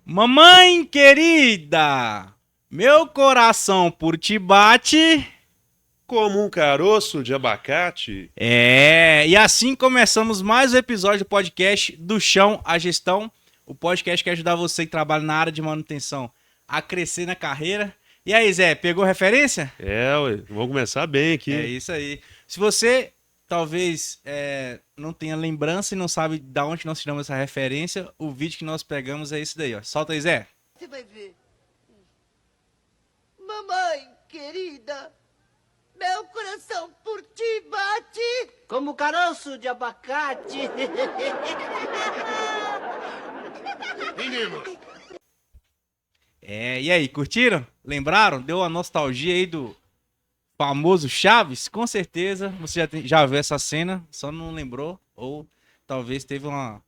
Mamãe querida, meu coração por ti bate. Como um caroço de abacate. E assim começamos mais um episódio do podcast Do Chão à Gestão, o podcast que ajudar você que trabalha na área de manutenção a crescer na carreira. E aí, Zé, pegou referência? Ué, vamos começar bem É aqui. isso aí. Se você talvez não tenha lembrança e não sabe de onde nós tiramos essa referência, o vídeo que nós pegamos é esse daí, ó. Solta aí, Zé. Você vai ver. Mamãe querida, meu coração por ti bate como caroço de abacate. Menino. E aí, curtiram? Lembraram? Deu uma nostalgia aí do famoso Chaves? Com certeza você já viu essa cena, só não lembrou, ou talvez teve uma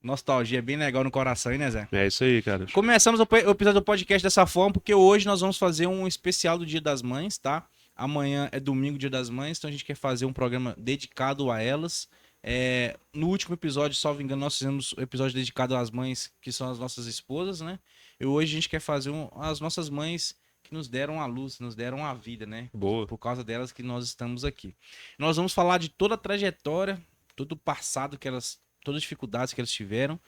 nostalgia bem legal no coração, hein, né, Zé? É isso aí, cara. Começamos o episódio do podcast dessa forma, porque hoje nós vamos fazer um especial do Dia das Mães, tá? Amanhã é domingo, Dia das Mães, então a gente quer fazer um programa dedicado a elas. No último episódio, salvo engano, nós fizemos o episódio dedicado às mães, que são as nossas esposas, né? E hoje a gente quer fazer as nossas mães que nos deram a luz, nos deram a vida, né? Boa. Por causa delas que nós estamos aqui. Nós vamos falar de toda a trajetória, todo o passado que elas, todas as dificuldades que elas tiveram,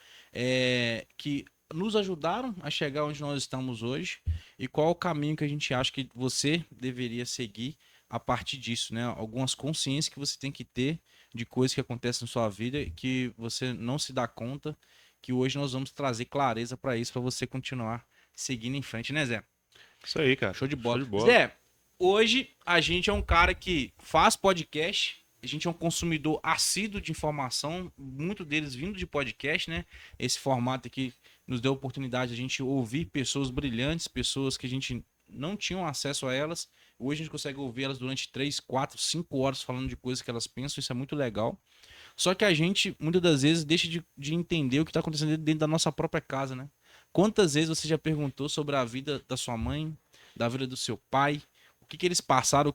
que nos ajudaram a chegar onde nós estamos hoje e qual o caminho que a gente acha que você deveria seguir a partir disso, né? Algumas consciências que você tem que ter de coisas que acontecem na sua vida e que você não se dá conta, que hoje nós vamos trazer clareza para isso, para você continuar seguindo em frente, né, Zé? Isso aí, cara. Show de bola. Show de bola. Zé, hoje a gente é um cara que faz podcast, a gente é um consumidor assíduo de informação, muito deles vindo de podcast, né? Esse formato aqui nos deu a oportunidade de a gente ouvir pessoas brilhantes, pessoas que a gente não tinha acesso a elas. Hoje a gente consegue ouvir elas durante 3, 4, 5 horas falando de coisas que elas pensam, isso é muito legal. Só que a gente, muitas das vezes, deixa de entender o que está acontecendo dentro da nossa própria casa, né? Quantas vezes você já perguntou sobre a vida da sua mãe, da vida do seu pai, o que eles passaram,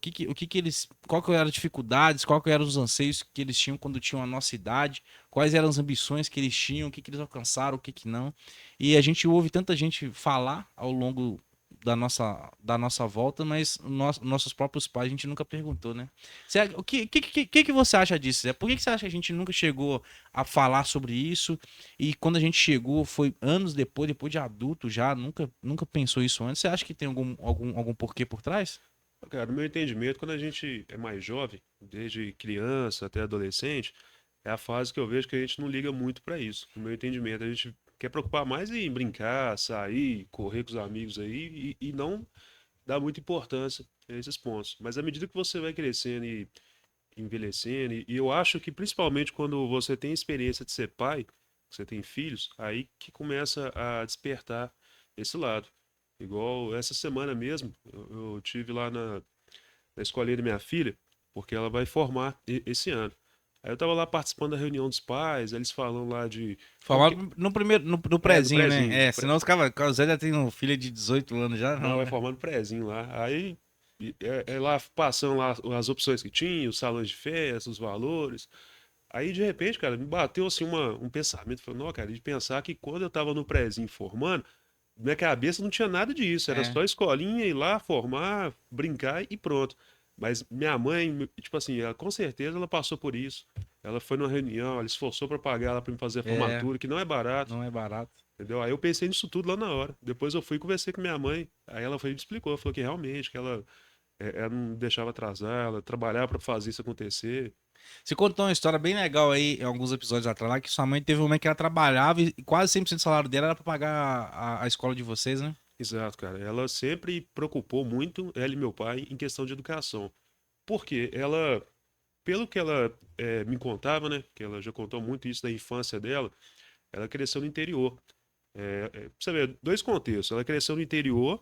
qual que eram as dificuldades, qual que eram os anseios que eles tinham quando tinham a nossa idade, quais eram as ambições que eles tinham, o que eles alcançaram, o que não. E a gente ouve tanta gente falar ao longo da nossa volta, mas nossos próprios pais a gente nunca perguntou, né? O que você acha disso, Zé? Por que você acha que a gente nunca chegou a falar sobre isso? E quando a gente chegou, foi anos depois de adulto já, nunca pensou isso antes. Você acha que tem algum porquê por trás? Cara, no meu entendimento, quando a gente é mais jovem, desde criança até adolescente, é a fase que eu vejo que a gente não liga muito pra isso. No meu entendimento, a gente quer preocupar mais em brincar, sair, correr com os amigos aí e não dar muita importância a esses pontos. Mas à medida que você vai crescendo e envelhecendo, e eu acho que principalmente quando você tem experiência de ser pai, você tem filhos, aí que começa a despertar esse lado. Igual essa semana mesmo, eu tive lá na escolinha da minha filha, porque ela vai formar esse ano. Aí eu tava lá participando da reunião dos pais, eles falam lá de como que Formado no primeiro, no do prezinho, né? prezinho. Senão os caras, o Zé já tem um filho de 18 anos já, Não, não, vai né? formar no prezinho lá. Aí é lá passando lá as opções que tinha, os salões de festa, os valores. Aí, de repente, cara, me bateu assim um pensamento. Falei, não, cara, de pensar que quando eu tava no prézinho formando, na minha cabeça não tinha nada disso. Era É, só escolinha, ir lá, formar, brincar e pronto. Mas minha mãe, tipo assim, ela com certeza ela passou por isso. Ela foi numa reunião, ela esforçou para pagar ela para me fazer a é, formatura, que não é barato, não é barato. entendeu? Aí eu pensei nisso tudo lá na hora. Depois eu fui e conversei com minha mãe. Aí ela foi e me explicou, falou que realmente que ela não deixava atrasar, ela trabalhava para fazer isso acontecer. Você contou uma história bem legal aí, em alguns episódios atrás, lá, que sua mãe teve uma mãe que ela trabalhava e quase 100% do salário dela era pra pagar a escola de vocês, né? Exato, cara. Ela sempre preocupou muito, ela e meu pai, em questão de educação. Porque ela, pelo que ela me contava, né? Que ela já contou muito isso da infância dela, ela cresceu no interior. Pra você ver, dois contextos. Ela cresceu no interior,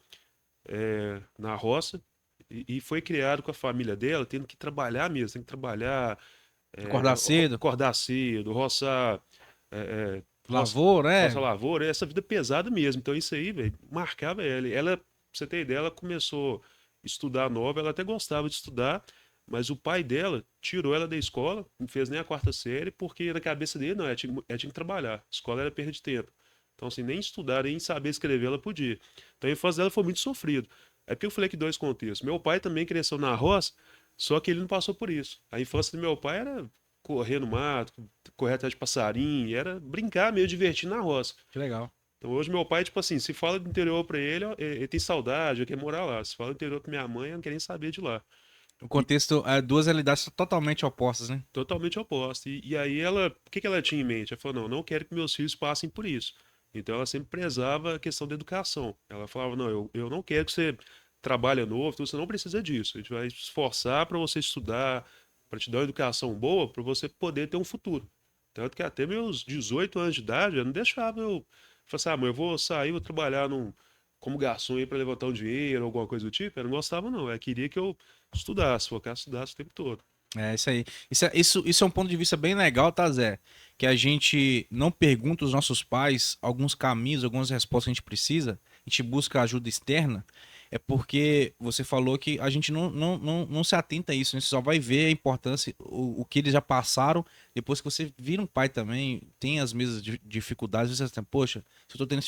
na roça, e foi criado com a família dela, tendo que trabalhar mesmo, tem que trabalhar, Acordar cedo, acordar cedo, roçar, é, roça, lavoura, roça né? lavoura, essa vida pesada mesmo. Então isso aí, velho, marcava ela. Ela, pra você ter ideia, ela começou a estudar nova, ela até gostava de estudar, mas o pai dela tirou ela da escola, não fez nem a quarta série, porque na cabeça dele, não, ela tinha que trabalhar. A escola era perda de tempo. Então, assim, nem estudar, nem saber escrever ela podia. Então, a infância dela foi muito sofrida. É porque eu falei que dois contextos. Meu pai também cresceu na roça, só que ele não passou por isso. A infância do meu pai era correr no mato, correr atrás de passarinho, era brincar meio divertir na roça. Que legal. Então hoje meu pai, tipo assim, se fala do interior pra ele, ele tem saudade, ele quer morar lá. Se fala do interior pra minha mãe, eu não quer nem saber de lá. O contexto, duas realidades totalmente opostas, né? Totalmente oposto. E aí ela, o que que ela tinha em mente? Ela falou, não, não quero que meus filhos passem por isso. Então ela sempre prezava a questão da educação. Ela falava, não, eu não quero que você trabalhe novo, então você não precisa disso. A gente vai se esforçar para você estudar, para te dar uma educação boa, para você poder ter um futuro. Tanto que até meus 18 anos de idade, eu não deixava eu... Falei assim, mãe, eu vou sair, vou trabalhar como garçom aí para levantar um dinheiro, alguma coisa do tipo. Eu não gostava, não. Eu queria que eu estudasse, focasse, estudasse o tempo todo. É isso aí. Isso é um ponto de vista bem legal, tá, Zé? Que a gente não pergunta aos nossos pais alguns caminhos, algumas respostas que a gente precisa, a gente busca ajuda externa, é porque você falou que a gente não se atenta a isso, né? Você só vai ver a importância, o que eles já passaram, depois que você vira um pai também, tem as mesmas dificuldades, você pensa, poxa, se eu tô tendo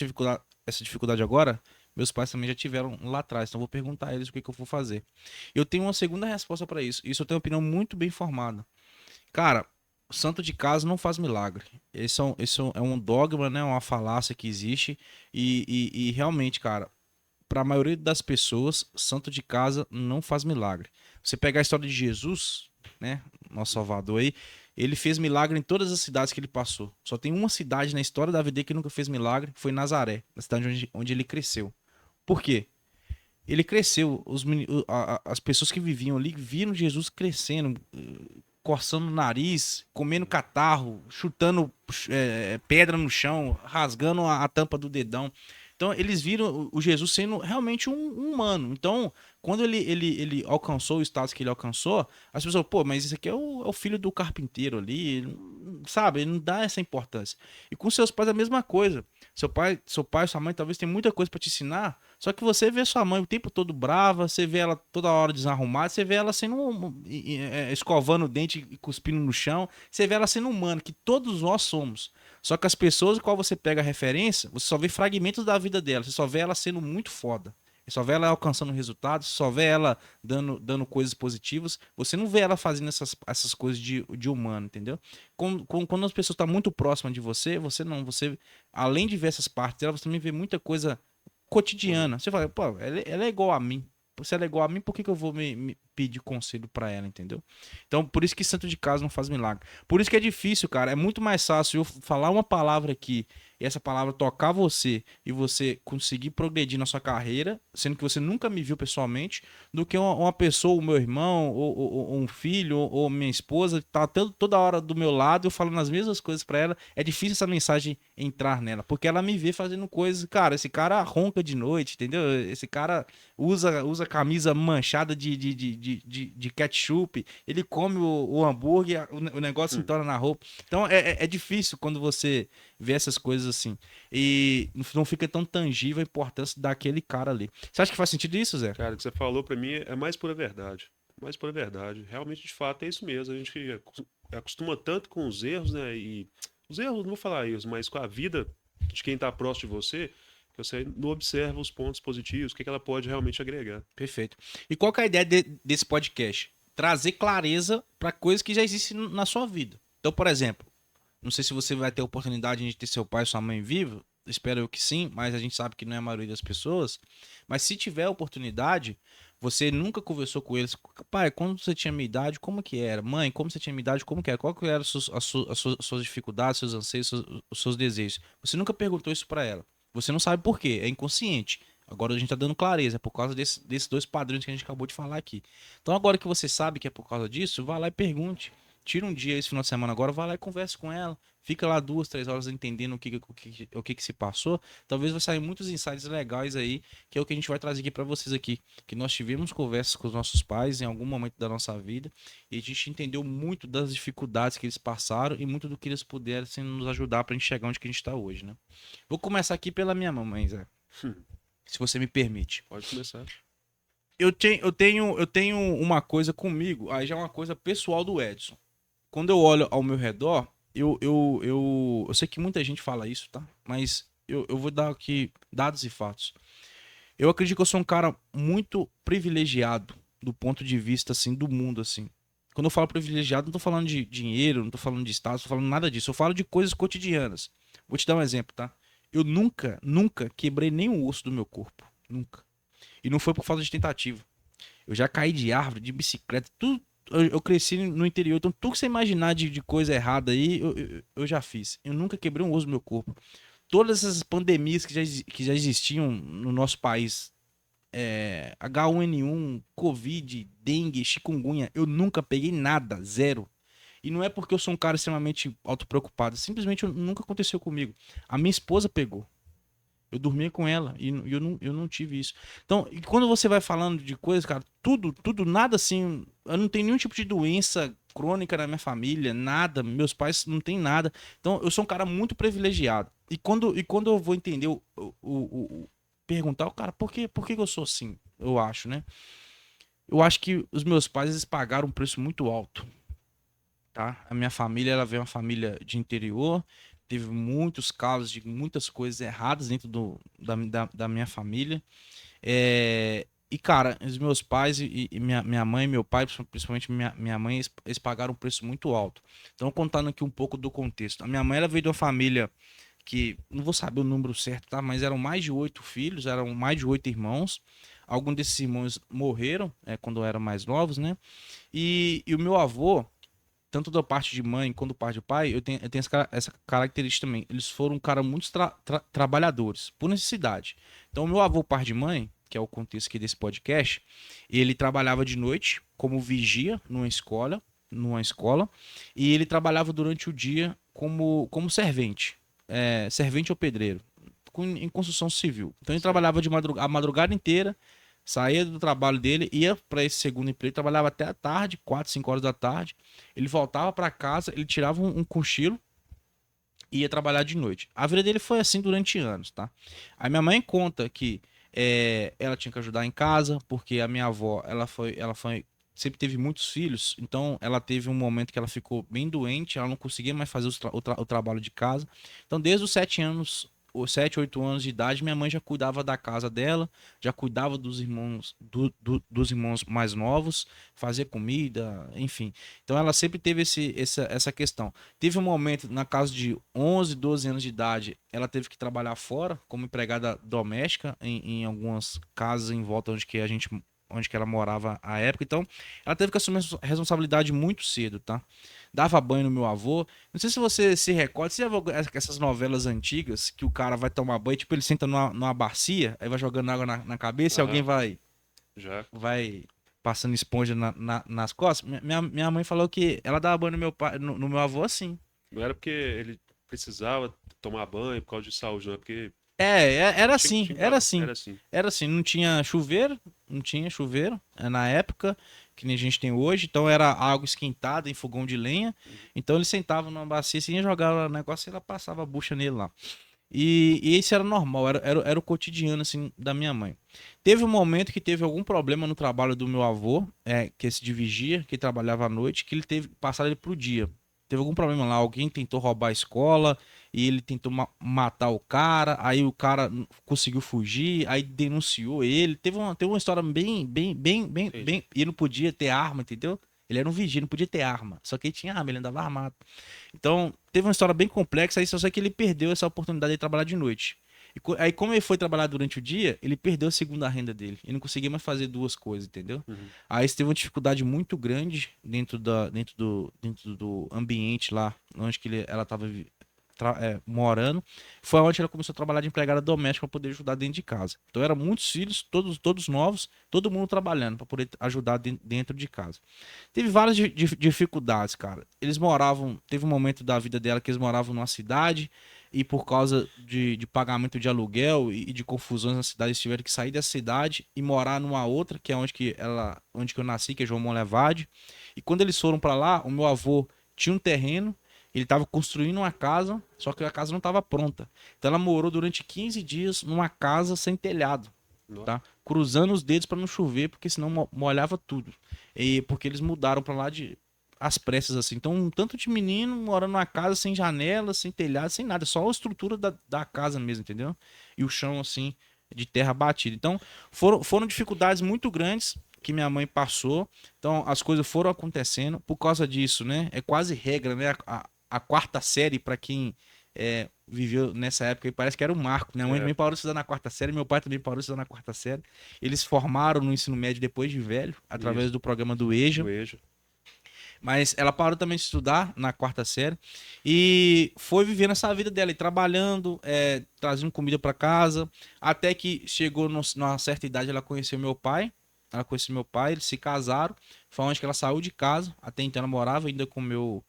essa dificuldade agora, meus pais também já tiveram lá atrás, então eu vou perguntar a eles o que eu vou fazer. Eu tenho uma segunda resposta para isso. Isso eu tenho uma opinião muito bem formada. Cara, santo de casa não faz milagre. Esse é um dogma, né? Uma falácia que existe. E realmente, cara, para a maioria das pessoas, santo de casa não faz milagre. Você pegar a história de Jesus, né? Nosso Salvador aí, ele fez milagre em todas as cidades que ele passou. Só tem uma cidade na história da vida dele que nunca fez milagre, foi Nazaré, na cidade onde ele cresceu. Por quê? Ele cresceu, as pessoas que viviam ali viram Jesus crescendo, coçando o nariz, comendo catarro, chutando pedra no chão, rasgando a tampa do dedão. Então eles viram o Jesus sendo realmente um humano. Então, quando ele alcançou o status que ele alcançou, as pessoas, pô, mas esse aqui é o filho do carpinteiro ali, sabe? Ele não dá essa importância. E com seus pais é a mesma coisa. Seu pai, sua mãe talvez tenha muita coisa para te ensinar, só que você vê sua mãe o tempo todo brava, você vê ela toda hora desarrumada, você vê ela sendo escovando o dente e cuspindo no chão, você vê ela sendo humana, que todos nós somos. Só que as pessoas com qual você pega a referência, você só vê fragmentos da vida dela, você só vê ela sendo muito foda. Você só vê ela alcançando resultados, só vê ela dando coisas positivas. Você não vê ela fazendo essas coisas de humano, entendeu? Quando as pessoas estão muito próximas de você, você não. Você, além de ver essas partes dela, você também vê muita coisa cotidiana. Você fala, pô, ela é igual a mim. Se ela é igual a mim, por que eu vou me pedir conselho pra ela, entendeu? Então, por isso que santo de casa não faz milagre. Por isso que é difícil, cara. É muito mais fácil eu falar uma palavra aqui e essa palavra tocar você e você conseguir progredir na sua carreira, sendo que você nunca me viu pessoalmente, do que uma pessoa, o meu irmão, ou um filho, ou minha esposa, tá toda hora do meu lado, eu falando as mesmas coisas pra ela. É difícil essa mensagem entrar nela, porque ela me vê fazendo coisas. Cara, esse cara ronca de noite, entendeu? Esse cara usa camisa manchada de ketchup, ele come o hambúrguer, o negócio se entorna na roupa. Então é difícil quando você vê essas coisas assim. E não fica tão tangível a importância daquele cara ali. Você acha que faz sentido isso, Zé? Cara, o que você falou pra mim é mais pura verdade. Mais pura verdade. Realmente, de fato, é isso mesmo. A gente acostuma tanto com os erros, né? E os erros, não vou falar erros, mas com a vida de quem tá próximo de você, que você não observa os pontos positivos, o que ela pode realmente agregar. Perfeito. E qual que é a ideia desse podcast? Trazer clareza para coisas que já existem na sua vida. Então, por exemplo, não sei se você vai ter a oportunidade de ter seu pai e sua mãe vivo, espero eu que sim, mas a gente sabe que não é a maioria das pessoas. Mas se tiver a oportunidade, você nunca conversou com eles. Pai, quando você tinha minha idade, como que era? Mãe, como você tinha minha idade, como que era? Qual que eram as suas dificuldades, seus anseios, os seus desejos? Você nunca perguntou isso para ela. Você não sabe por quê, é inconsciente. Agora a gente tá dando clareza, é por causa desses dois padrões que a gente acabou de falar aqui. Então agora que você sabe que é por causa disso, vá lá e pergunte. Tira um dia esse final de semana agora, vai lá e converse com ela. Fica lá 2, 3 horas entendendo o que se passou. Talvez vai sair muitos insights legais aí, que é o que a gente vai trazer aqui para vocês aqui. Que nós tivemos conversas com os nossos pais em algum momento da nossa vida e a gente entendeu muito das dificuldades que eles passaram e muito do que eles puderam assim, nos ajudar para a gente chegar onde que a gente está hoje, né? Vou começar aqui pela minha mamãe, Zé. Se você me permite. Pode começar. Eu tenho uma coisa comigo, aí já é uma coisa pessoal do Edson. Quando eu olho ao meu redor, eu sei que muita gente fala isso, tá? Mas eu vou dar aqui dados e fatos. Eu acredito que eu sou um cara muito privilegiado do ponto de vista, assim, do mundo, assim. Quando eu falo privilegiado, não tô falando de dinheiro, não tô falando de status, não tô falando nada disso. Eu falo de coisas cotidianas. Vou te dar um exemplo, tá? Eu nunca quebrei nenhum osso do meu corpo. Nunca. E não foi por falta de tentativa. Eu já caí de árvore, de bicicleta, tudo. Eu cresci no interior, então tudo que você imaginar de coisa errada aí, eu já fiz. Eu nunca quebrei um osso do meu corpo. Todas essas pandemias que já existiam no nosso país, H1N1, Covid, dengue, chikungunya, eu nunca peguei nada, zero. E não é porque eu sou um cara extremamente autopreocupado, simplesmente nunca aconteceu comigo. A minha esposa pegou. Eu dormia com ela e eu não tive isso. Então, e quando você vai falando de coisas, cara, tudo, nada assim. Eu não tenho nenhum tipo de doença crônica na minha família, nada. Meus pais não têm nada. Então, eu sou um cara muito privilegiado. E quando eu vou entender, perguntar, o cara, por que eu sou assim? Eu acho, né? Eu acho que os meus pais, eles pagaram um preço muito alto, tá? A minha família, ela veio uma família de interior, teve muitos casos de muitas coisas erradas dentro da minha família. E, cara, os meus pais e minha mãe e meu pai, principalmente minha mãe, eles pagaram um preço muito alto. Então, contando aqui um pouco do contexto. A minha mãe, ela veio de uma família que, não vou saber o número certo, tá? Mas eram mais de 8 filhos, eram mais de 8 irmãos. Alguns desses irmãos morreram, quando eram mais novos, né? E o meu avô, tanto da parte de mãe quanto da parte de pai, eu tenho essa característica também. Eles foram um cara muito trabalhadores, por necessidade. Então, o meu avô, parte de mãe, que é o contexto aqui desse podcast, ele trabalhava de noite como vigia numa escola, e ele trabalhava durante o dia como servente, servente ou pedreiro, em construção civil. Então, ele trabalhava a madrugada inteira, saía do trabalho dele, ia para esse segundo emprego, trabalhava até a tarde, 4, 5 horas da tarde. Ele voltava para casa, ele tirava um cochilo e ia trabalhar de noite. A vida dele foi assim durante anos, tá? A minha mãe conta que ela tinha que ajudar em casa, porque a minha avó, ela foi sempre teve muitos filhos, então ela teve um momento que ela ficou bem doente, ela não conseguia mais fazer o trabalho de casa. Então, desde os 7 anos, ou 7, 8 anos de idade, minha mãe já cuidava da casa dela, já cuidava dos irmãos, dos irmãos mais novos, fazia comida, enfim. Então ela sempre teve essa questão. Teve um momento, na casa de 11, 12 anos de idade, ela teve que trabalhar fora, como empregada doméstica, em algumas casas em volta onde que ela morava à época. Então, ela teve que assumir a responsabilidade muito cedo, tá? Dava banho no meu avô. Não sei se você se recorda, você já viu essas novelas antigas que o cara vai tomar banho, tipo, ele senta numa bacia, aí vai jogando água na cabeça e alguém Aham, vai, já. vai passando esponja nas costas. Minha mãe falou que ela dava banho no meu pai, no meu avô assim. Não era porque ele precisava tomar banho por causa de saúde, não. É porque Era tinha, assim, tinha que era dar- assim. era assim. Era assim, não tinha chuveiro na época, que nem a gente tem hoje, então era água esquentada em fogão de lenha. Então ele sentava numa bacia assim, jogava o negócio e ela passava a bucha nele lá. E isso era normal, era o cotidiano assim da minha mãe. Teve um momento que teve algum problema no trabalho do meu avô, que esse de vigia, que trabalhava à noite, que ele teve que passar ele pro dia. Teve algum problema lá, alguém tentou roubar a escola e ele tentou matar o cara, aí o cara conseguiu fugir, aí denunciou ele. Teve uma história bem, Entendi. e ele não podia ter arma, entendeu? Ele era um vigia, não podia ter arma. Só que ele tinha arma, ele andava armado. Então, teve uma história bem complexa, aí só sei que ele perdeu essa oportunidade de trabalhar de noite. Aí, como ele foi trabalhar durante o dia, ele perdeu a segunda renda dele. E não conseguia mais fazer duas coisas, entendeu? Uhum. Aí você teve uma dificuldade muito grande dentro do ambiente lá, onde que ela estava morando. Foi onde ela começou a trabalhar de empregada doméstica para poder ajudar dentro de casa. Então, eram muitos filhos, todos novos, todo mundo trabalhando para poder ajudar dentro de casa. Teve várias dificuldades, cara. Teve um momento da vida dela que eles moravam numa cidade e por causa de pagamento de aluguel e de confusões na cidade, eles tiveram que sair dessa cidade e morar numa outra, que é onde que eu nasci, que é João Monlevade. E quando eles foram para lá, o meu avô tinha um terreno, ele estava construindo uma casa, só que a casa não estava pronta. Então ela morou durante 15 dias numa casa sem telhado, Nó. tá? Cruzando os dedos para não chover, porque senão molhava tudo. E porque eles mudaram para lá às pressas, assim. Então, um tanto de menino morando numa casa sem janela, sem telhado, sem nada. Só a estrutura da casa mesmo, entendeu? E o chão, assim, de terra batida. Então, foram dificuldades muito grandes que minha mãe passou. Então, as coisas foram acontecendo. Por causa disso, né? É quase regra, né? A quarta série, para quem viveu nessa época, e parece que era um marco, né? Minha mãe parou de estudar na quarta série, meu pai também parou de estudar na quarta série. Eles formaram no ensino médio depois de velho, através do programa do EJA. Do EJA. Mas ela parou também de estudar na quarta série e foi vivendo essa vida dela, e trabalhando, trazendo comida para casa, até que chegou numa certa idade, ela conheceu meu pai. Ela conheceu meu pai, eles se casaram. Foi onde que ela saiu de casa. Até então ela morava ainda com meu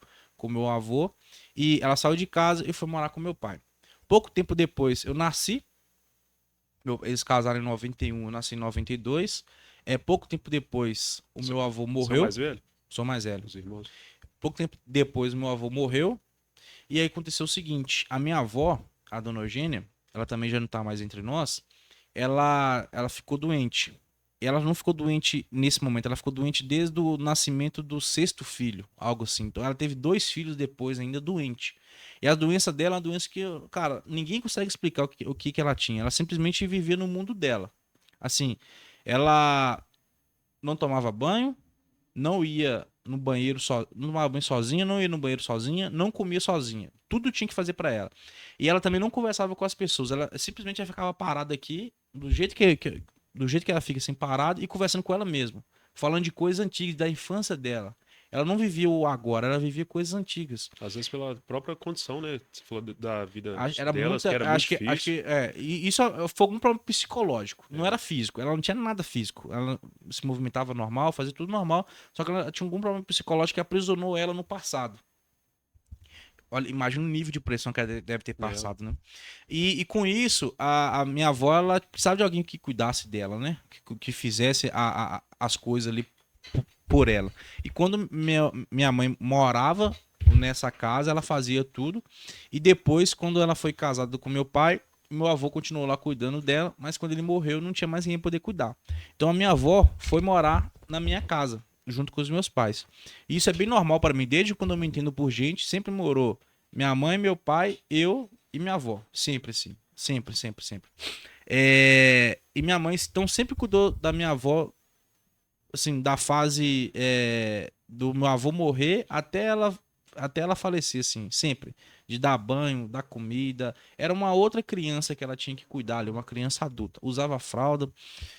avô. E ela saiu de casa e foi morar com meu pai. Pouco tempo depois eu nasci. Eles casaram em 91, eu nasci em 92. Pouco tempo depois o meu avô São morreu. mais velho? Sou mais velho. Os irmãos. Pouco tempo depois meu avô morreu. E aí aconteceu o seguinte: a minha avó, a dona Eugênia, ela também já não tá mais entre nós. Ela ficou doente. E ela não ficou doente nesse momento, ela ficou doente desde o nascimento do sexto filho, algo assim. Então ela teve 2 filhos depois ainda doente. E a doença dela é uma doença que, cara, ninguém consegue explicar o que ela tinha. Ela simplesmente vivia no mundo dela. Assim, ela não tomava banho, não ia no banheiro não tomava banho sozinha, não ia no banheiro sozinha, não comia sozinha. Tudo tinha que fazer pra ela. E ela também não conversava com as pessoas. Ela simplesmente ficava parada aqui, do jeito que ela fica assim, parada, e conversando com ela mesma, falando de coisas antigas da infância dela. Ela não vivia o agora, ela vivia coisas antigas. Às vezes pela própria condição, né? Você falou da vida Era delas, muita, que era muito acho difícil. que e isso foi um problema psicológico, não era físico. Ela não tinha nada físico. Ela se movimentava normal, fazia tudo normal, só que ela tinha algum problema psicológico que aprisionou ela no passado. Olha, imagina o nível de pressão que ela deve ter passado, né? E com isso, a minha avó, ela precisava de alguém que cuidasse dela, né? Que fizesse as coisas ali por ela. E quando minha mãe morava nessa casa, ela fazia tudo. E depois, quando ela foi casada com meu pai, meu avô continuou lá cuidando dela, mas quando ele morreu, não tinha mais ninguém pra poder cuidar. Então a minha avó foi morar na minha casa, junto com os meus pais. E isso é bem normal para mim, desde quando eu me entendo por gente, sempre morou minha mãe, meu pai, eu e minha avó. Sempre assim. Sempre, sempre, sempre. E minha mãe, então, sempre cuidou da minha avó, assim, da fase do meu avô morrer até ela falecer, assim, sempre. De dar banho, dar comida. Era uma outra criança que ela tinha que cuidar ali, uma criança adulta. Usava fralda.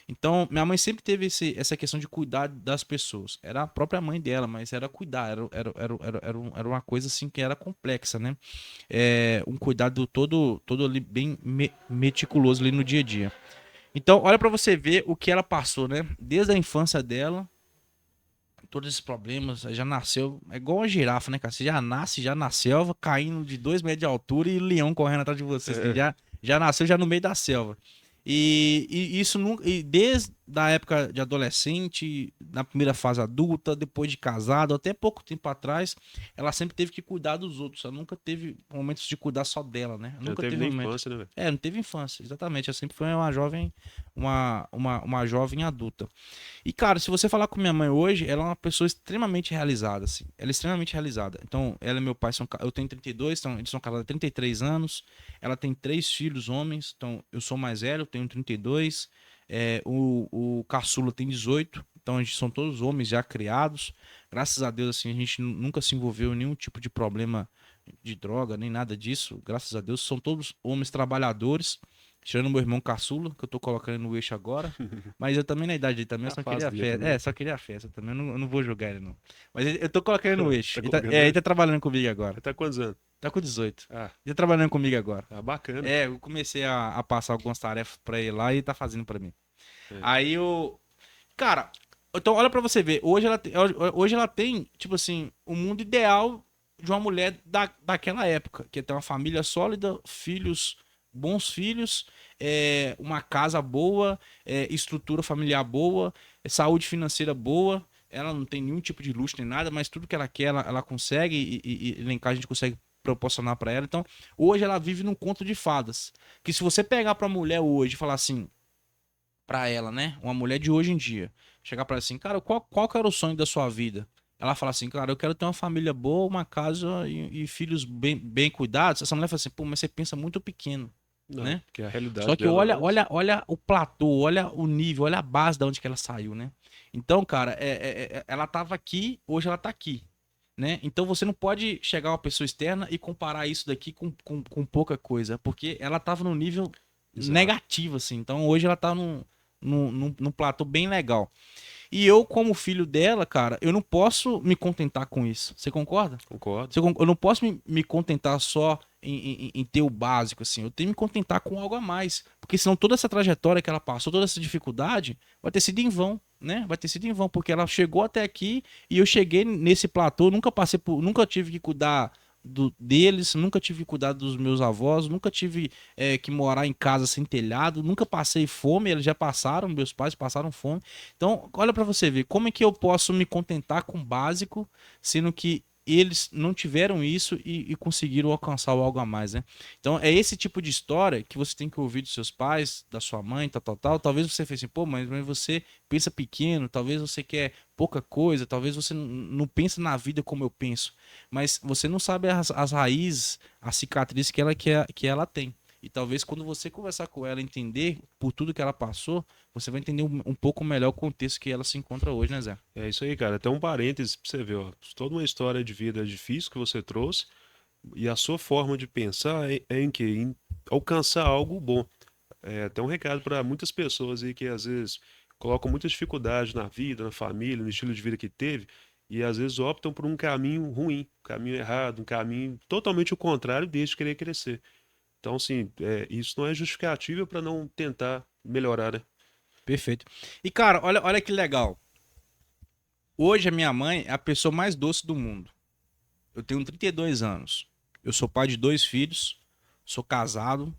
Então, minha mãe sempre teve essa questão de cuidar das pessoas. Era a própria mãe dela, mas era cuidar. Era uma coisa, assim, que era complexa, né? Um cuidado todo ali bem meticuloso ali no dia a dia. Então, olha pra você ver o que ela passou, né? Desde a infância dela, todos esses problemas, já nasceu, é igual uma girafa, né, cara? Você já nasce já na selva, caindo de 2 metros de altura e leão correndo atrás de você. Assim, já nasceu já no meio da selva. E isso nunca, e desde a época de adolescente, na primeira fase adulta, depois de casado, até pouco tempo atrás, ela sempre teve que cuidar dos outros. Ela nunca teve momentos de cuidar só dela, né? Não Nunca teve teve nem momento. infância, né, velho? Não teve infância, exatamente. Ela sempre foi uma jovem, uma jovem adulta. E, cara, se você falar com minha mãe hoje, ela é uma pessoa extremamente realizada, assim. Ela é extremamente realizada. Então, ela e meu pai eu tenho 32, então eles são casados há 33 anos. Ela tem 3 filhos homens, então eu sou mais velho, eu tenho 32. O caçula tem 18, então a gente são todos homens já criados. Graças a Deus, assim, a gente nunca se envolveu em nenhum tipo de problema de droga, nem nada disso. Graças a Deus, são todos homens trabalhadores. Tirando meu irmão caçula, que eu tô colocando no eixo agora. Mas eu também na idade dele também, eu só queria a festa. Também. Só queria a festa também. Eu não vou jogar ele, não. Mas eu tô colocando ele no eixo. Tá Ele tá trabalhando comigo agora. Tá quantos anos? Tá com 18. Ah, Ele tá trabalhando comigo agora. bacana. Eu comecei a passar algumas tarefas pra ele lá e tá fazendo pra mim. É. Aí eu. Cara, então olha pra você ver. Hoje ela tem, tipo assim, o mundo ideal de uma mulher daquela época. Que tem uma família sólida, bons filhos, uma casa boa, estrutura familiar boa, saúde financeira boa. Ela não tem nenhum tipo de luxo nem nada, mas tudo que ela quer, ela consegue, e lá em casa a gente consegue proporcionar pra ela. Então, hoje ela vive num conto de fadas. Que se você pegar pra mulher hoje e falar assim, pra ela, né? Uma mulher de hoje em dia, chegar pra ela assim, cara, qual que era o sonho da sua vida? ela fala assim, cara, eu quero ter uma família boa, uma casa e filhos bem cuidados. Essa mulher fala assim, pô, mas você pensa muito pequeno, Não, né? porque a realidade Só que dela olha, é essa. olha o platô, olha o nível, olha a base da onde que ela saiu, né? Então, cara, ela tava aqui, hoje ela tá aqui, né? Então você não pode chegar uma pessoa externa e comparar isso daqui com pouca coisa, porque ela tava num nível Exato. negativo, assim. Então hoje ela tá num platô bem legal. E eu, como filho dela, cara, eu não posso me contentar com isso. Você concorda? Concordo. Eu não posso me contentar só em ter o básico, assim. Eu tenho que me contentar com algo a mais. Porque senão toda essa trajetória que ela passou, toda essa dificuldade, vai ter sido em vão, né? Vai ter sido em vão, porque ela chegou até aqui e eu cheguei nesse platô, nunca passei por, nunca tive que cuidar deles, nunca tive que cuidar dos meus avós, nunca tive que morar em casa sem telhado, nunca passei fome, eles já passaram, meus pais passaram fome. Então, olha pra você ver, como é que eu posso me contentar com o básico, sendo que eles não tiveram isso e conseguiram alcançar o algo a mais, né? Então, é esse tipo de história que você tem que ouvir dos seus pais, da sua mãe, tal, tal, tal. Talvez você fez assim, pô, mas você pensa pequeno, talvez você quer pouca coisa, talvez você não pensa na vida como eu penso, mas você não sabe as raízes, as cicatrizes que ela tem. E talvez quando você conversar com ela, entender por tudo que ela passou, você vai entender um pouco melhor o contexto que ela se encontra hoje, né, Zé? É isso aí, cara. Até um parênteses pra você ver, ó. Toda uma história de vida difícil que você trouxe e a sua forma de pensar é em quê? Em alcançar algo bom. É até um recado para muitas pessoas aí que às vezes colocam muita dificuldade na vida, na família, no estilo de vida que teve e às vezes optam por um caminho ruim, um caminho errado, um caminho totalmente o contrário desde querer crescer. Então, assim, isso não é justificativa para não tentar melhorar, né? Perfeito. E, cara, olha que legal. Hoje a minha mãe é a pessoa mais doce do mundo. Eu tenho 32 anos. Eu sou pai de 2 filhos, sou casado,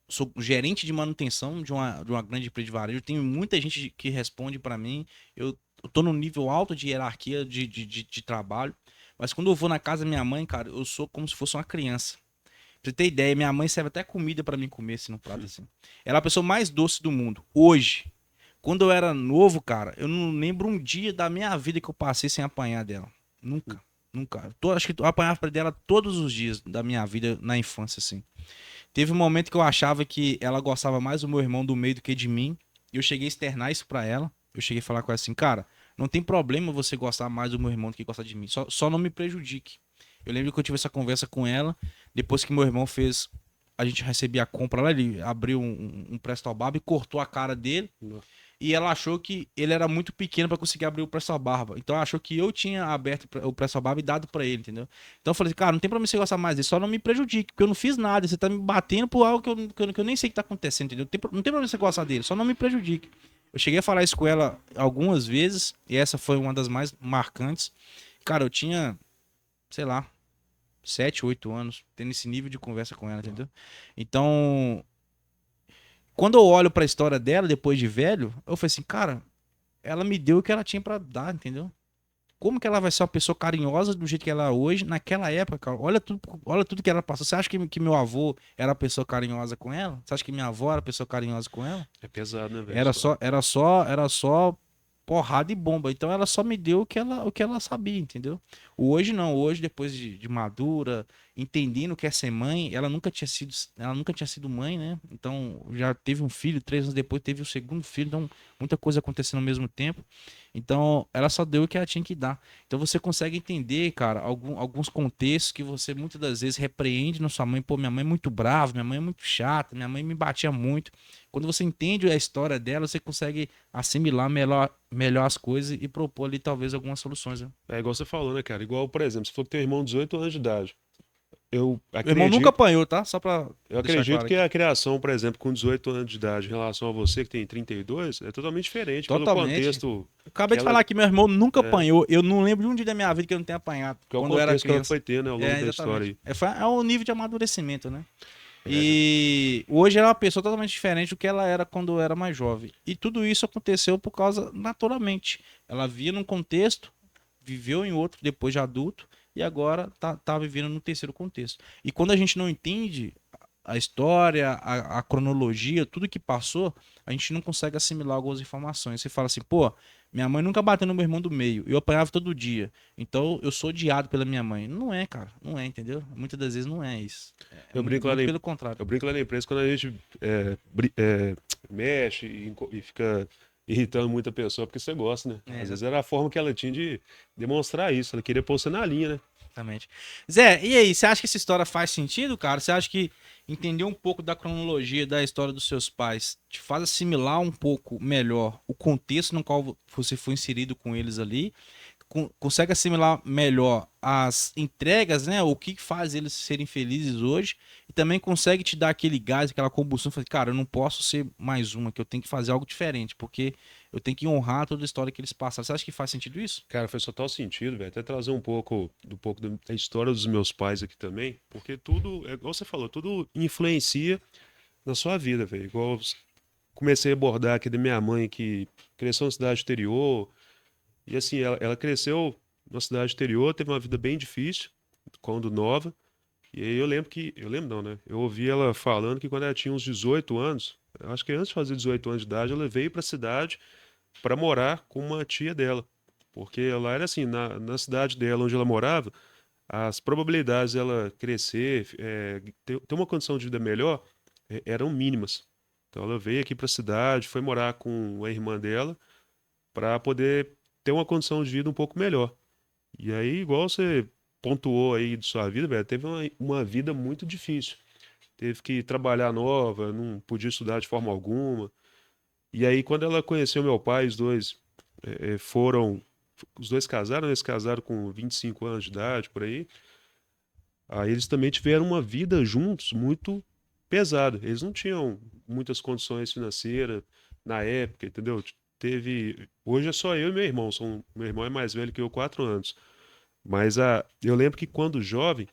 sou gerente de manutenção de uma grande empresa de varejo. Tenho muita gente que responde para mim. Eu tô num nível alto de hierarquia de trabalho. Mas quando eu vou na casa da minha mãe, cara, eu sou como se fosse uma criança. Pra você ter ideia, minha mãe serve até comida para mim comer assim no prato assim. Ela é a pessoa mais doce do mundo. Hoje, quando eu era novo, cara, eu não lembro um dia da minha vida que eu passei sem apanhar dela. Nunca. Nunca. Acho que eu apanhava dela todos os dias da minha vida na infância, assim. Teve um momento que eu achava que ela gostava mais do meu irmão do meio do que de mim. E eu cheguei a externar isso pra ela. Eu cheguei a falar com ela assim, cara, não tem problema você gostar mais do meu irmão do que gostar de mim. Só não me prejudique. Eu lembro que eu tive essa conversa com ela, depois que meu irmão fez. A gente recebia a compra lá, ele abriu um Presto Barba e cortou a cara dele. E ela achou que ele era muito pequeno pra conseguir abrir o Presto Barba. Então ela achou que eu tinha aberto o Presto Barba e dado pra ele, entendeu? Então eu falei assim, cara, não tem problema você gostar mais dele, só não me prejudique, porque eu não fiz nada. Você tá me batendo por algo que eu nem sei o que tá acontecendo, entendeu? Não tem problema você gostar dele, só não me prejudique. Eu cheguei a falar isso com ela algumas vezes, e essa foi uma das mais marcantes. Cara, eu tinha, sei lá, 7, 8 anos, tendo esse nível de conversa com ela, entendeu? Então, quando eu olho pra história dela, depois de velho, eu falei assim, cara, ela me deu o que ela tinha pra dar, entendeu? Como que ela vai ser uma pessoa carinhosa do jeito que ela é hoje, naquela época, cara? Olha tudo que ela passou. Você acha que meu avô era uma pessoa carinhosa com ela? Você acha que minha avó era uma pessoa carinhosa com ela? É pesado, né, velho? Era só porrada e bomba. Então ela só me deu o que ela sabia, entendeu? Hoje não, hoje depois de madura, entendendo o que é ser mãe, ela nunca tinha sido mãe, né? Então já teve um filho, 3 anos depois teve o segundo filho, então muita coisa acontecendo ao mesmo tempo. Então ela só deu o que ela tinha que dar. Então você consegue entender, cara, alguns contextos que você muitas das vezes repreende na sua mãe. Pô, minha mãe é muito brava, minha mãe é muito chata, minha mãe me batia muito. Quando você entende a história dela, você consegue assimilar melhor as coisas e propor ali talvez algumas soluções, né? É igual você falou, né, cara? Igual, por exemplo, você falou que tem um irmão de 18 anos de idade. Eu Meu irmão nunca acredito, apanhou, tá? Só pra eu deixar acredito claro que aqui. a criação, por exemplo, com 18 anos de idade em relação a você que tem 32, é totalmente diferente pelo Totalmente. contexto Eu acabei que de ela, falar que meu irmão nunca é, apanhou. Eu não lembro de um dia da minha vida que eu não tenha apanhado que é o quando eu era contexto que ela criança. foi tendo, né, ao longo É, da história exatamente. aí. É um nível de amadurecimento, né? É, cara. E hoje ela é uma pessoa totalmente diferente do que ela era quando eu era mais jovem. E tudo isso aconteceu por causa, naturalmente. Ela via num contexto, viveu em outro depois de adulto, e agora tá vivendo no terceiro contexto. E quando a gente não entende a história, a cronologia, tudo que passou, a gente não consegue assimilar algumas informações. Você fala assim, pô, minha mãe nunca bateu no meu irmão do meio, eu apanhava todo dia, então eu sou odiado pela minha mãe. Não é, cara, não é, entendeu? Muitas das vezes não é isso. Eu brinco lá Muito na, pelo contrário. eu brinco lá na empresa quando a gente mexe e fica irritando muita pessoa porque você gosta, né? É, Às vezes era a forma que ela tinha de demonstrar isso. Ela queria pôr você na linha, né? Exatamente. Zé, e aí, você acha que essa história faz sentido, cara? Você acha que entender um pouco da cronologia da história dos seus pais te faz assimilar um pouco melhor o contexto no qual você foi inserido com eles ali? Consegue assimilar melhor as entregas, né? O que faz eles serem felizes hoje? E também consegue te dar aquele gás, aquela combustão, falar, cara, eu não posso ser mais uma, que eu tenho que fazer algo diferente, porque eu tenho que honrar toda a história que eles passaram. Você acha que faz sentido isso? Cara, faz total sentido, velho. Até trazer um pouco da história dos meus pais aqui também, porque tudo, é igual você falou, tudo influencia na sua vida, velho. Igual comecei a abordar aqui da minha mãe, que cresceu na cidade exterior, e assim, ela cresceu na cidade exterior, teve uma vida bem difícil, quando nova, e aí eu lembro não, né? Eu ouvi ela falando que quando ela tinha uns 18 anos, eu acho que antes de fazer 18 anos de idade, ela veio pra cidade para morar com uma tia dela. Porque ela era assim, na cidade dela, onde ela morava, as probabilidades dela crescer, ter uma condição de vida melhor, eram mínimas. Então ela veio aqui para a cidade, foi morar com a irmã dela, para poder ter uma condição de vida um pouco melhor. E aí, igual você pontuou aí de sua vida, velho, teve uma vida muito difícil. Teve que trabalhar nova, não podia estudar de forma alguma. E aí, quando ela conheceu meu pai, os dois foram. Os dois casaram, eles casaram com 25 anos de idade, por aí. Aí eles também tiveram uma vida juntos muito pesada. Eles não tinham muitas condições financeiras na época, entendeu? Teve. Hoje é só eu e meu irmão. Meu irmão é mais velho que eu, 4 anos. Mas eu lembro que quando jovem,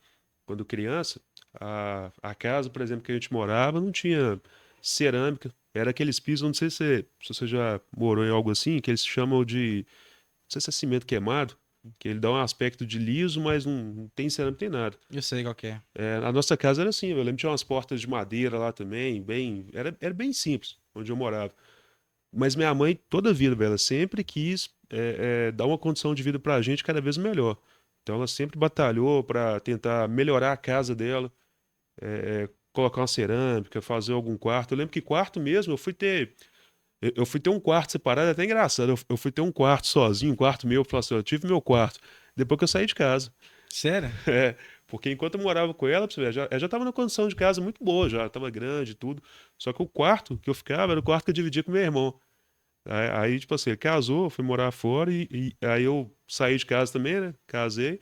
quando criança, a casa, por exemplo, que a gente morava, não tinha cerâmica. Era aqueles pisos, não sei se você já morou em algo assim, que eles chamam de, não sei se é cimento queimado, que ele dá um aspecto de liso, mas não tem cerâmica, não tem nada. Eu sei qual que é. A nossa casa era assim, eu lembro que tinha umas portas de madeira lá também, era bem simples, onde eu morava. Mas minha mãe, toda a vida, velho, ela sempre quis dar uma condição de vida pra gente cada vez melhor. Então ela sempre batalhou para tentar melhorar a casa dela, colocar uma cerâmica, fazer algum quarto. Eu lembro que quarto mesmo, eu fui ter um quarto separado, é até engraçado. Eu fui ter um quarto sozinho, um quarto meu, eu falei assim, eu tive meu quarto depois que eu saí de casa. Sério? É, porque enquanto eu morava com ela, pra você ver, ela já estava numa condição de casa muito boa, já estava grande e tudo. Só que o quarto que eu ficava era o quarto que eu dividia com meu irmão. Aí, tipo assim, ele casou, foi morar fora e aí eu saí de casa também, né? Casei.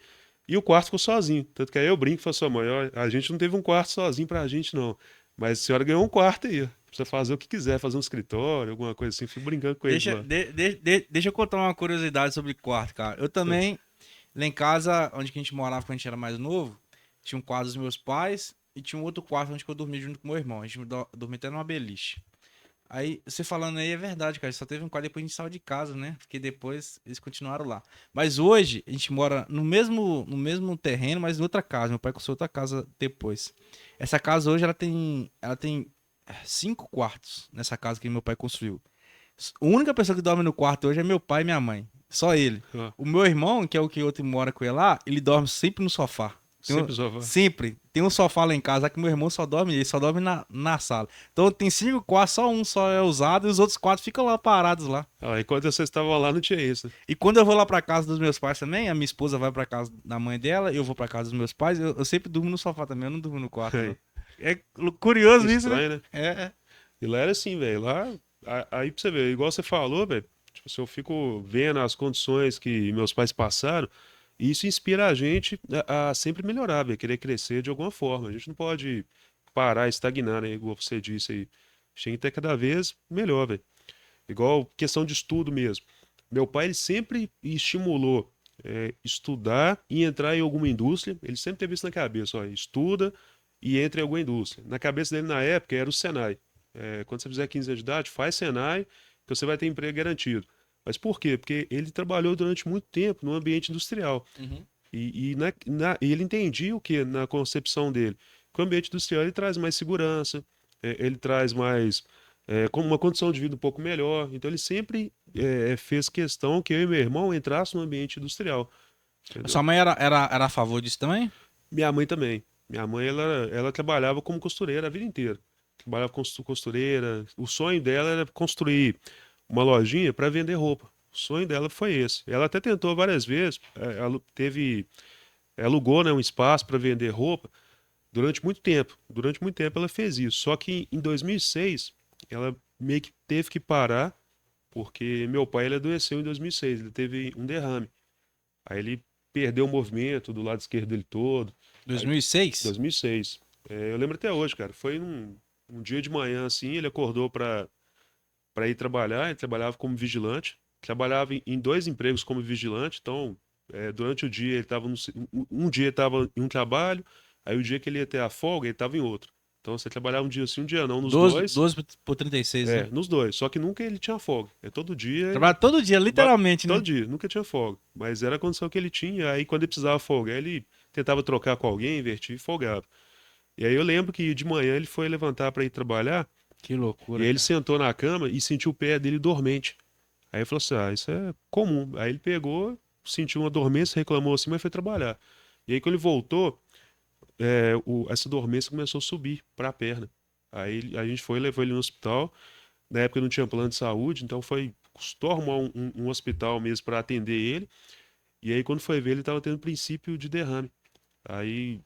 E o quarto ficou sozinho. Tanto que aí eu brinco e falo assim, mãe, ó, a gente não teve um quarto sozinho pra gente, não. Mas a senhora ganhou um quarto aí, ó. Precisa fazer o que quiser, fazer um escritório, alguma coisa assim. Fui brincando com eles Deixa, lá. deixa eu contar uma curiosidade sobre quarto, cara. Eu também, lá em casa, onde que a gente morava quando a gente era mais novo, tinha um quarto dos meus pais e tinha um outro quarto onde que eu dormia junto com meu irmão. A gente dormia até numa beliche. Aí, você falando aí é verdade, cara. Só teve um quarto depois a gente saiu de casa, né? Porque depois eles continuaram lá. Mas hoje a gente mora no mesmo terreno, mas em outra casa. Meu pai construiu outra casa depois. Essa casa hoje ela tem 5 quartos nessa casa que meu pai construiu. A única pessoa que dorme no quarto hoje é meu pai e minha mãe. Só ele. Ó, O meu irmão, que é o que outro mora com ele lá, ele dorme sempre no sofá. sempre só vai. Sempre. Tem um sofá lá em casa que meu irmão só dorme, ele só dorme na sala. Então tem 5 quartos, só um só é usado e os outros 4 ficam lá parados lá. Enquanto vocês estavam lá, não tinha isso, né? E quando eu vou lá pra casa dos meus pais também, a minha esposa vai pra casa da mãe dela, eu vou pra casa dos meus pais, eu sempre durmo no sofá também, eu não durmo no quarto. Não. É curioso isso, né? Estranho, né? É. E lá era assim, velho. Lá, aí pra você ver, igual você falou, velho. Tipo, se eu fico vendo as condições que meus pais passaram, e isso inspira a gente a sempre melhorar, velho, querer crescer de alguma forma. A gente não pode parar, estagnar, né? Igual você disse aí. A gente tem que ter cada vez melhor, velho. Igual questão de estudo mesmo. Meu pai, ele sempre estimulou estudar e entrar em alguma indústria. Ele sempre teve isso na cabeça, ó, estuda e entra em alguma indústria. Na cabeça dele, na época, era o Senai. Quando você fizer 15 anos de idade, faz Senai, que você vai ter emprego garantido. Mas por quê? Porque ele trabalhou durante muito tempo no ambiente industrial. Uhum. E ele entendia o que na concepção dele? que o ambiente industrial ele traz mais segurança, ele traz mais com uma condição de vida um pouco melhor. Então ele sempre fez questão que eu e meu irmão entrassem no ambiente industrial. Entendeu? Sua mãe era a favor disso também? Minha mãe também. Minha mãe, ela trabalhava como costureira a vida inteira. Trabalhava como costureira. O sonho dela era construir uma lojinha para vender roupa. O sonho dela foi esse. Ela até tentou várias vezes, alugou, né, um espaço para vender roupa durante muito tempo. Durante muito tempo ela fez isso. Só que em 2006, ela meio que teve que parar, porque meu pai ele adoeceu em 2006. Ele teve um derrame. Aí ele perdeu o movimento do lado esquerdo dele todo. 2006? 2006. Eu lembro até hoje, cara. Foi um dia de manhã, assim, ele acordou para ir trabalhar. Ele trabalhava como vigilante. Trabalhava em 2 empregos como vigilante. Então, durante o dia, ele estava um dia estava em um trabalho. Aí o dia que ele ia ter a folga, ele estava em outro. Então, você trabalhava um dia sim, um dia não. Nos 12, dois. 12 por 36, né? Nos dois. Só que nunca ele tinha folga. Todo dia. Trabalhava todo dia, literalmente, né? Todo dia, nunca tinha folga. Mas era a condição que ele tinha. Aí quando ele precisava folgar, ele tentava trocar com alguém, invertir e folgava. E aí eu lembro que de manhã ele foi levantar para ir trabalhar. Que loucura. E aí ele cara. sentou na cama e sentiu o pé dele dormente. Aí ele falou assim: ah, isso é comum. Aí ele pegou, sentiu uma dormência, reclamou assim, mas foi trabalhar. E aí quando ele voltou, essa dormência começou a subir para a perna. Aí a gente foi, levou ele no hospital. Na época não tinha plano de saúde, então custou arrumar um hospital mesmo para atender ele. E aí, quando foi ver, ele estava tendo princípio de derrame. Aí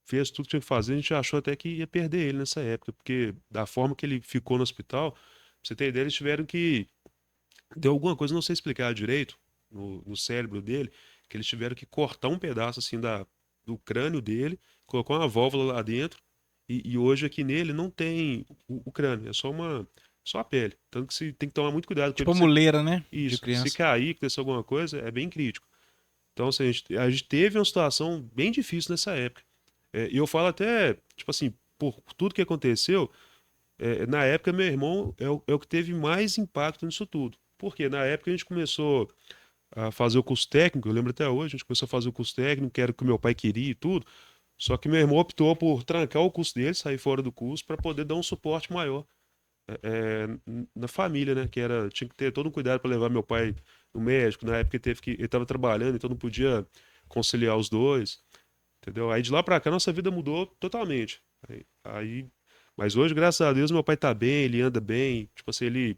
fez tudo que tinha que fazer, a gente achou até que ia perder ele nessa época, porque da forma que ele ficou no hospital, pra você ter ideia, eles tiveram que. Deu alguma coisa, não sei explicar direito, no cérebro dele, que eles tiveram que cortar um pedaço assim do crânio dele, colocar uma válvula lá dentro, e hoje aqui nele não tem o crânio, é só a pele. Tanto que se tem que tomar muito cuidado com Tipo a ele. muleira, né? De Isso, se criança. cair, acontecer alguma coisa, é bem crítico. Então, assim, a gente teve uma situação bem difícil nessa época. E eu falo até, tipo assim, por tudo que aconteceu, na época meu irmão é o que teve mais impacto nisso tudo. Porque na época a gente começou a fazer o curso técnico, eu lembro até hoje, a gente começou a fazer o curso técnico, que era o que meu pai queria e tudo. Só que meu irmão optou por trancar o curso dele, sair fora do curso, para poder dar um suporte maior na família, né? Tinha que ter todo um cuidado para levar meu pai no médico. Na época ele estava trabalhando, então não podia conciliar os dois, entendeu? Aí de lá para cá nossa vida mudou totalmente. Mas hoje, graças a Deus, meu pai tá bem, ele anda bem. Tipo assim, ele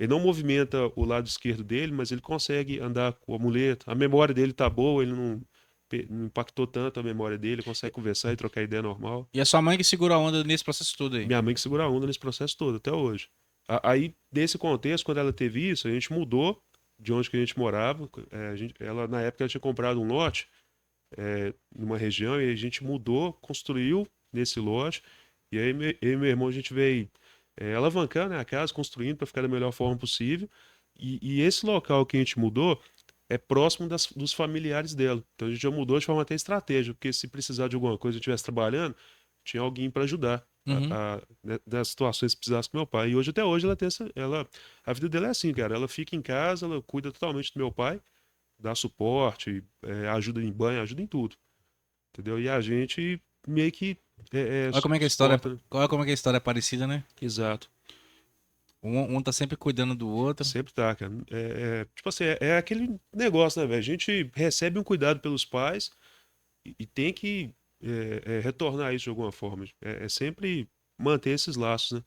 não movimenta o lado esquerdo dele, mas ele consegue andar com a muleta. A memória dele tá boa, ele não impactou tanto a memória dele, consegue conversar e trocar ideia normal. E a sua mãe que segura a onda nesse processo todo aí? Minha mãe que segura a onda nesse processo todo, até hoje. Aí, nesse contexto, quando ela teve isso, a gente mudou de onde que a gente morava. Ela, na época, ela tinha comprado um lote numa região e a gente mudou, construiu nesse lote. E aí, eu e meu irmão, a gente veio alavancando, né, a casa, construindo para ficar da melhor forma possível. E esse local que a gente mudou é próximo dos familiares dela. Então, a gente já mudou de forma até estratégica, porque se precisar de alguma coisa e estivesse trabalhando, tinha alguém para ajudar Uhum. nas situações que precisasse com meu pai. E hoje, até hoje, ela tem a vida dela é assim, cara. Ela fica em casa, ela cuida totalmente do meu pai, dá suporte, ajuda em banho, ajuda em tudo. Entendeu? E a gente meio que Olha como é que a história, suporta, né? olha como é que a história é parecida, né? Exato. Um tá sempre cuidando do outro. Sempre tá, cara. Tipo assim, é aquele negócio, né, velho? A gente recebe um cuidado pelos pais e tem que retornar isso de alguma forma. É sempre manter esses laços, né?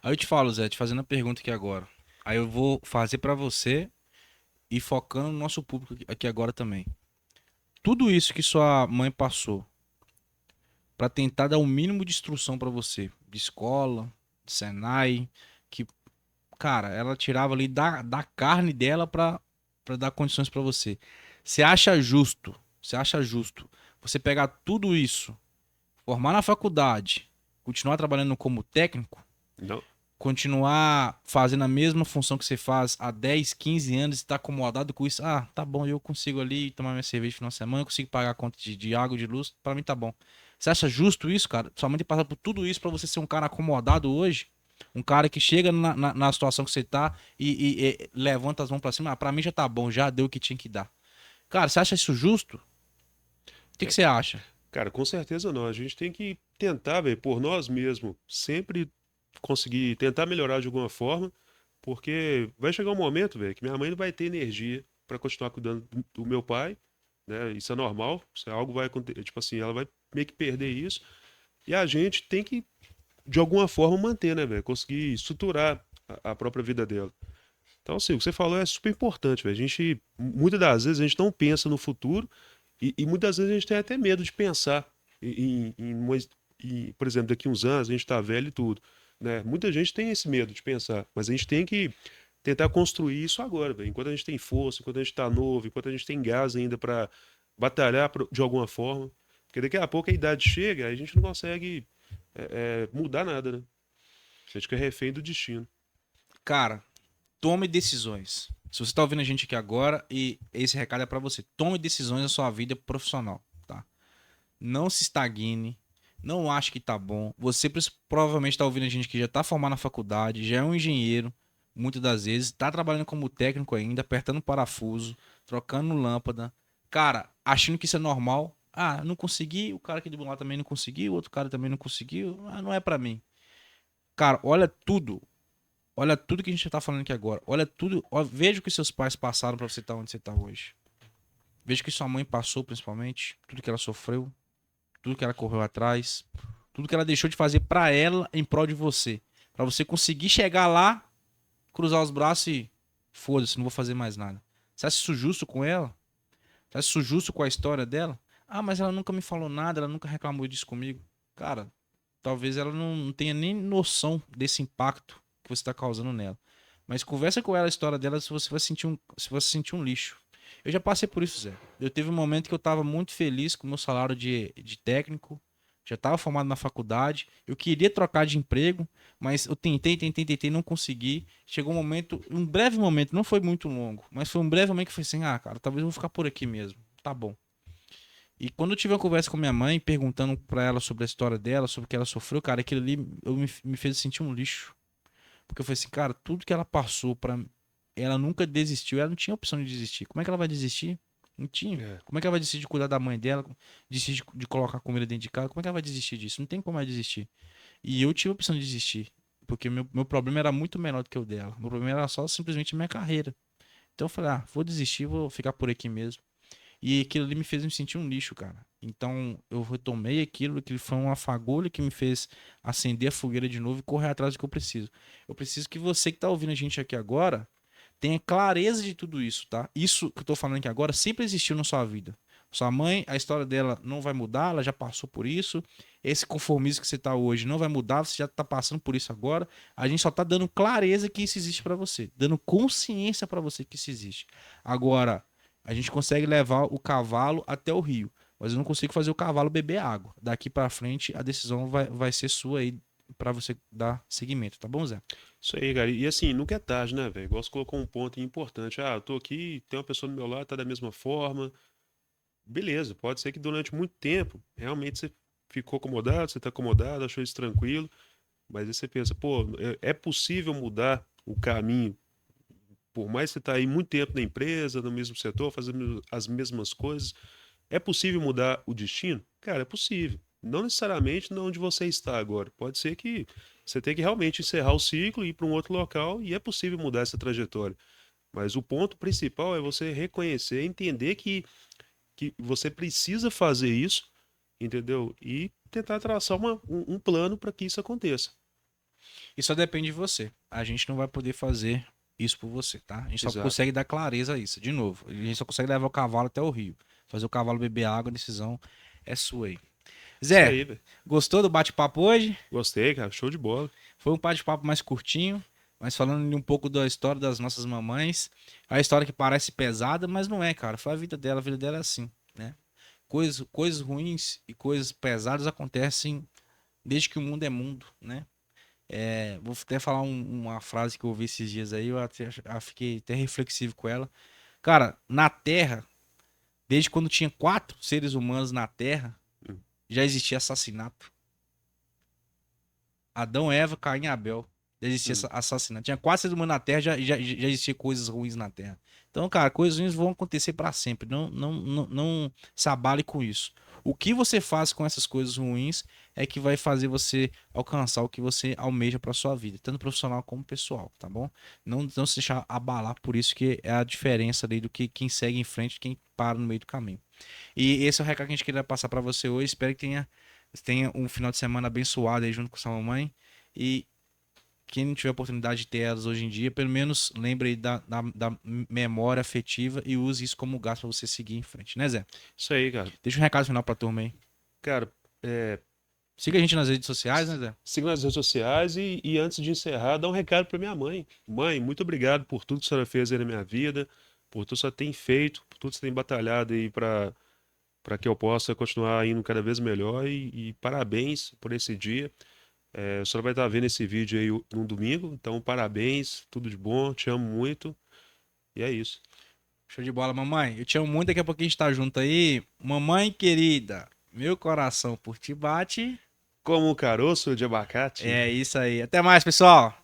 Aí eu te falo, Zé, te fazendo a pergunta aqui agora. Aí eu vou fazer pra você e focando no nosso público aqui agora também. Tudo isso que sua mãe passou pra tentar dar o mínimo de instrução pra você, de escola, de Senai, que, cara, ela tirava ali da carne dela pra dar condições pra você. Você acha justo você pegar tudo isso, formar na faculdade, continuar trabalhando como técnico, Não, continuar fazendo a mesma função que você faz há 10, 15 anos e tá acomodado com isso? Ah, tá bom, eu consigo ali tomar minha cerveja no final de semana, eu consigo pagar a conta de água, de luz, pra mim tá bom. Você acha justo isso, cara? Sua mãe tem passado por tudo isso pra você ser um cara acomodado hoje? Um cara que chega na situação que você tá e levanta as mãos pra cima. Ah, pra mim já tá bom, já deu o que tinha que dar. Cara, você acha isso justo? O que você acha? Cara, com certeza não. A gente tem que tentar, velho, por nós mesmos, sempre conseguir tentar melhorar de alguma forma, porque vai chegar um momento, velho, que minha mãe não vai ter energia para continuar cuidando do meu pai, né? Isso é normal, isso é algo vai acontecer, tipo assim, ela vai meio que perder isso, e a gente tem que de alguma forma manter, né, velho? Conseguir estruturar a própria vida dela. Então, assim, o que você falou é super importante, velho. A gente, muitas das vezes, a gente não pensa no futuro e muitas vezes a gente tem até medo de pensar por exemplo, daqui uns anos a gente tá velho e tudo, né? Muita gente tem esse medo de pensar, mas a gente tem que tentar construir isso agora, velho. Enquanto a gente tem força, enquanto a gente tá novo, enquanto a gente tem gás ainda para batalhar de alguma forma. Porque daqui a pouco a idade chega, aí a gente não consegue mudar nada, né? A gente fica refém do destino. Cara, tome decisões. Se você tá ouvindo a gente aqui agora, e esse recado é pra você. Tome decisões na sua vida profissional, tá? Não se estagne. Não ache que tá bom. Você provavelmente tá ouvindo a gente que já tá formado na faculdade, já é um engenheiro, muitas das vezes, tá trabalhando como técnico ainda, apertando parafuso, trocando lâmpada. Cara, achando que isso é normal. Ah, não consegui, o cara aqui do meu lado também não conseguiu, o outro cara também não conseguiu. Ah, não é pra mim. Cara, olha tudo. Olha tudo que a gente tá falando aqui agora. Olha tudo. Veja o que seus pais passaram pra você estar onde você tá hoje. Veja o que sua mãe passou, principalmente. Tudo que ela sofreu. Tudo que ela correu atrás. Tudo que ela deixou de fazer pra ela em prol de você. Pra você conseguir chegar lá, cruzar os braços e foda-se, não vou fazer mais nada. Você acha isso justo com ela? Você acha isso justo com a história dela? Ah, mas ela nunca me falou nada, ela nunca reclamou disso comigo. Cara, talvez ela não tenha nem noção desse impacto que você está causando nela. Mas conversa com ela a história dela se você vai sentir se você sentir um lixo. Eu já passei por isso, Zé. Eu teve um momento que eu estava muito feliz com o meu salário de técnico. Já estava formado na faculdade. Eu queria trocar de emprego, mas eu tentei, não consegui. Chegou um momento, um breve momento, não foi muito longo, mas foi um breve momento que eu falei assim: ah, cara, talvez eu vou ficar por aqui mesmo. Tá bom. E quando eu tive uma conversa com minha mãe, perguntando pra ela sobre a história dela, sobre o que ela sofreu, cara, aquilo ali me fez sentir um lixo. Porque eu falei assim, cara, tudo que ela passou pra. Ela nunca desistiu, ela não tinha opção de desistir. Como é que ela vai desistir? Não tinha. É, Como é que ela vai desistir de cuidar da mãe dela, desistir de colocar comida dentro de casa? Como é que ela vai desistir disso? Não tem como ela desistir. E eu tive a opção de desistir. Porque meu problema era muito menor do que o dela. Meu problema era só simplesmente a minha carreira. Então eu falei, ah, vou desistir, vou ficar por aqui mesmo. E aquilo ali me fez me sentir um lixo, cara. Então eu retomei aquilo, que foi uma fagulha que me fez acender a fogueira de novo e correr atrás do que eu preciso. Eu preciso que você que tá ouvindo a gente aqui agora tenha clareza de tudo isso, tá? Isso que eu tô falando aqui agora sempre existiu na sua vida. Sua mãe, a história dela não vai mudar, ela já passou por isso. Esse conformismo que você tá hoje não vai mudar, você já tá passando por isso agora. A gente só tá dando clareza que isso existe pra você, dando consciência pra você que isso existe. Agora, a gente consegue levar o cavalo até o rio, mas eu não consigo fazer o cavalo beber água. Daqui pra frente, a decisão vai ser sua aí pra você dar seguimento, tá bom, Zé? isso aí, cara. E assim, nunca é tarde, né, velho? Igual você colocou um ponto importante. Ah, eu tô aqui, tem uma pessoa do meu lado, tá da mesma forma. Beleza, pode ser que durante muito tempo, realmente você ficou acomodado, você tá acomodado, achou isso tranquilo. Mas aí você pensa, pô, é possível mudar o caminho. Por mais que você tá aí muito tempo na empresa, no mesmo setor, fazendo as mesmas coisas, é possível mudar o destino? Cara, é possível. Não necessariamente não onde você está agora. Pode ser que você tenha que realmente encerrar o ciclo e ir para um outro local e é possível mudar essa trajetória. Mas o ponto principal é você reconhecer, entender que você precisa fazer isso, entendeu? E tentar traçar um plano para que isso aconteça. E só depende de você. A gente não vai poder fazer isso por você, tá? A gente só Exato. consegue dar clareza a isso. De novo, a gente só consegue levar o cavalo até o rio. Fazer o cavalo beber água, a decisão é sua aí. Isso Zé, aí, velho. gostou do bate-papo hoje? Gostei, cara. Show de bola. Foi um bate-papo mais curtinho, mas falando um pouco da história das nossas mamães. A história que parece pesada, mas não é, cara. Foi a vida dela é assim, né? Coisas ruins e coisas pesadas acontecem desde que o mundo é mundo, né? É, vou até falar uma frase que eu ouvi esses dias aí, eu fiquei até reflexivo com ela. Cara, na Terra, desde quando tinha 4 seres humanos na Terra, já existia assassinato. Adão, Eva, Caim e Abel. Já existia assassinato. Tinha quase ser humano na Terra, já existia coisas ruins na Terra. Então, cara, coisas ruins vão acontecer pra sempre. Não se abale com isso. O que você faz com essas coisas ruins é que vai fazer você alcançar o que você almeja pra sua vida, tanto profissional como pessoal, tá bom? Não se deixar abalar por isso, que é a diferença ali do que quem segue em frente e quem para no meio do caminho. E esse é o recado que a gente queria passar pra você hoje. Espero que tenha um final de semana abençoado aí junto com sua mamãe. E quem não tiver oportunidade de ter elas hoje em dia, pelo menos lembre aí da memória afetiva e use isso como gasto pra você seguir em frente, né, Zé? Isso aí, cara. Deixa um recado final pra turma aí. Cara, Siga a gente nas redes sociais, né, Zé? siga nas redes sociais e antes de encerrar, dá um recado para minha mãe. Mãe, muito obrigado por tudo que a senhora fez aí na minha vida, por tudo que você tem feito, por tudo que você tem batalhado aí para que eu possa continuar indo cada vez melhor e parabéns por esse dia. A senhora vai estar vendo esse vídeo aí no domingo, então parabéns, tudo de bom, te amo muito e é isso. Show de bola, mamãe. Eu te amo muito, daqui a pouquinho a gente tá junto aí. Mamãe querida, meu coração por ti bate. Como um caroço de abacate. É isso aí. Até mais, pessoal.